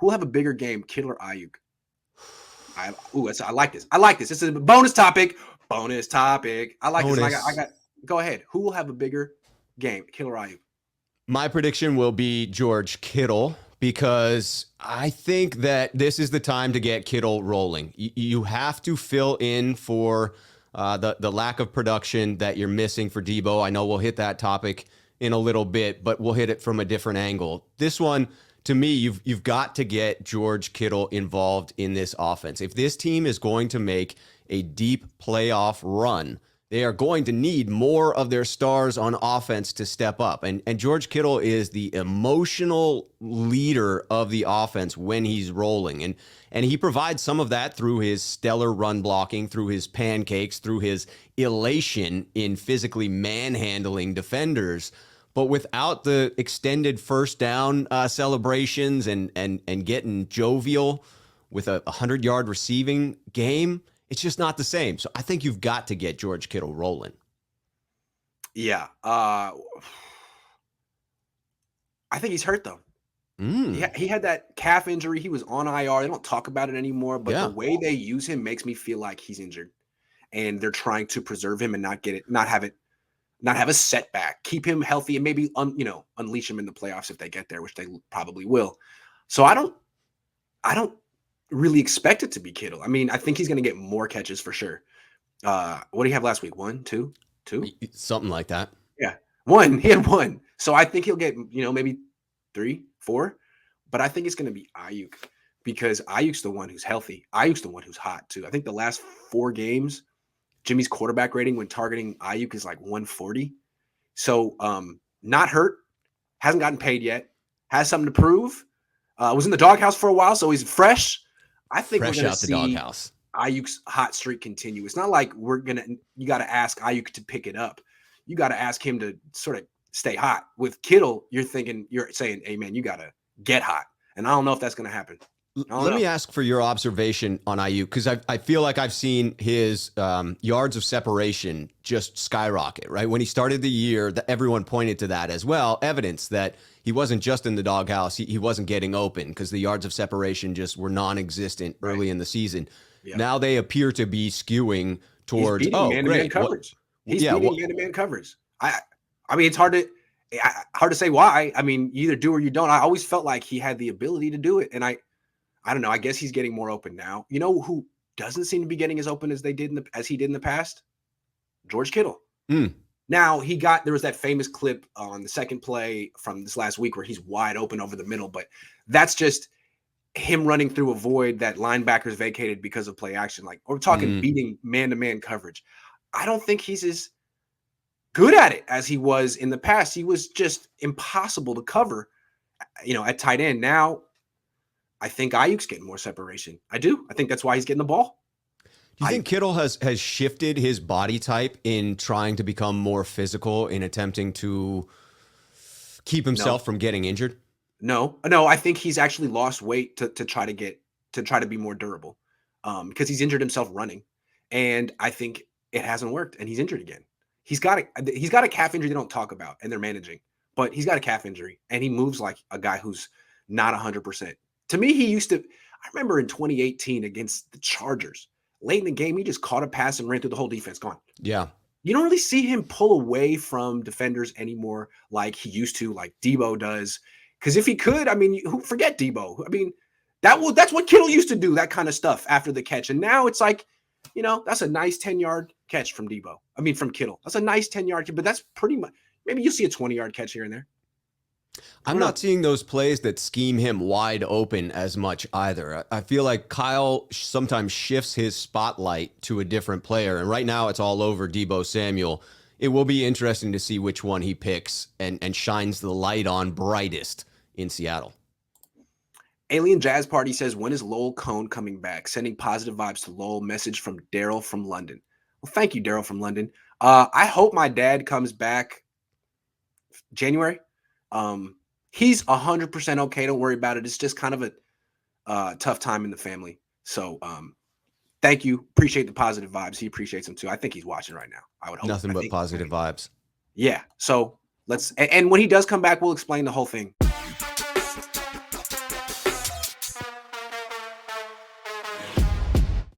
Who will have a bigger game, Kittle or Aiyuk? I like this. I like this. This is a bonus topic. Bonus topic. I like this. I got. Go ahead. Who will have a bigger game, Kittle or Aiyuk? My prediction will be George Kittle, because I think that this is the time to get Kittle rolling. You have to fill in for the lack of production that you're missing for Debo. I know we'll hit that topic in a little bit, but we'll hit it from a different angle. This one, to me, you've got to get George Kittle involved in this offense. If this team is going to make a deep playoff run, they are going to need more of their stars on offense to step up. And George Kittle is the emotional leader of the offense when he's rolling. And he provides some of that through his stellar run blocking, through his pancakes, through his elation in physically manhandling defenders. But without the extended first down celebrations and getting jovial with a 100-yard receiving game, it's just not the same. So I think you've got to get George Kittle rolling. Yeah. I think he's hurt, though. He had that calf injury. He was on IR. They don't talk about it anymore, but the way they use him makes me feel like he's injured. And they're trying to preserve him and not have a setback, keep him healthy, and maybe unleash him in the playoffs if they get there, which they probably will. So I don't really expect it to be Kittle. I mean, I think he's going to get more catches for sure. What did he have last week? 1, 2, something like that. Yeah, 1. He had 1. So I think he'll get maybe 3, 4. But I think it's going to be Aiyuk, because Ayuk's the one who's healthy. Ayuk's the one who's hot too. I think the last 4 games, Jimmy's quarterback rating when targeting Aiyuk is like 140. So not hurt, hasn't gotten paid yet, has something to prove. Was in the doghouse for a while, so he's fresh. I think we're going to see Ayuk's hot streak continue. It's not like you got to ask Aiyuk to pick it up. You got to ask him to sort of stay hot. With Kittle, you're saying, hey, man, you got to get hot. And I don't know if that's going to happen. Let me ask for your observation on Aiyuk, because I feel like I've seen his yards of separation just skyrocket, right? When he started the year, everyone pointed to that as well, evidence that he wasn't just in the doghouse. He wasn't getting open because the yards of separation just were non-existent early in the season. Yeah. Now they appear to be skewing towards man-to-man coverage. He's beating man-to-man coverage. I mean, it's hard to say why. I mean, you either do or you don't. I always felt like he had the ability to do it, and I don't know. I guess he's getting more open now. You know who doesn't seem to be getting as open as he did in the past? George Kittle. Now there was that famous clip on the second play from this last week where he's wide open over the middle, but that's just him running through a void that linebackers vacated because of play action. Like, we're talking beating man-to-man coverage. I don't think he's as good at it as he was in the past. He was just impossible to cover, at tight end. Now, I think Ayuk's getting more separation. I do. I think that's why he's getting the ball. Do you think Kittle has shifted his body type in trying to become more physical, in attempting to keep himself from getting injured? No. I think he's actually lost weight to try to be more durable, because he's injured himself running, and I think it hasn't worked, and he's injured again. He's got a calf injury they don't talk about, and they're managing, but he's got a calf injury, and he moves like a guy who's not 100%. To me, I remember in 2018 against the Chargers, late in the game, he just caught a pass and ran through the whole defense. Gone. Yeah. You don't really see him pull away from defenders anymore like he used to, like Debo does. Because if he could, I mean, forget Debo. I mean, that's what Kittle used to do, that kind of stuff after the catch. And now it's like, that's a nice 10-yard catch from Debo. I mean, from Kittle. That's a nice 10-yard catch, but that's pretty much, maybe you'll see a 20-yard catch here and there. I'm not seeing those plays that scheme him wide open as much either. I feel like Kyle sometimes shifts his spotlight to a different player, and right now it's all over Debo Samuel. It will be interesting to see which one he picks and shines the light on brightest in Seattle. Alien Jazz Party says, when is Lowell Cohn coming back? Sending positive vibes to Lowell. Message from Daryl from London. Well, thank you, Daryl from London. I hope my dad comes back January. He's 100% okay. Don't worry about it. It's just kind of a tough time in the family. So thank you. Appreciate the positive vibes. He appreciates them too. I think he's watching right now. I would hope. Nothing but positive vibes. Yeah. So and when he does come back, we'll explain the whole thing.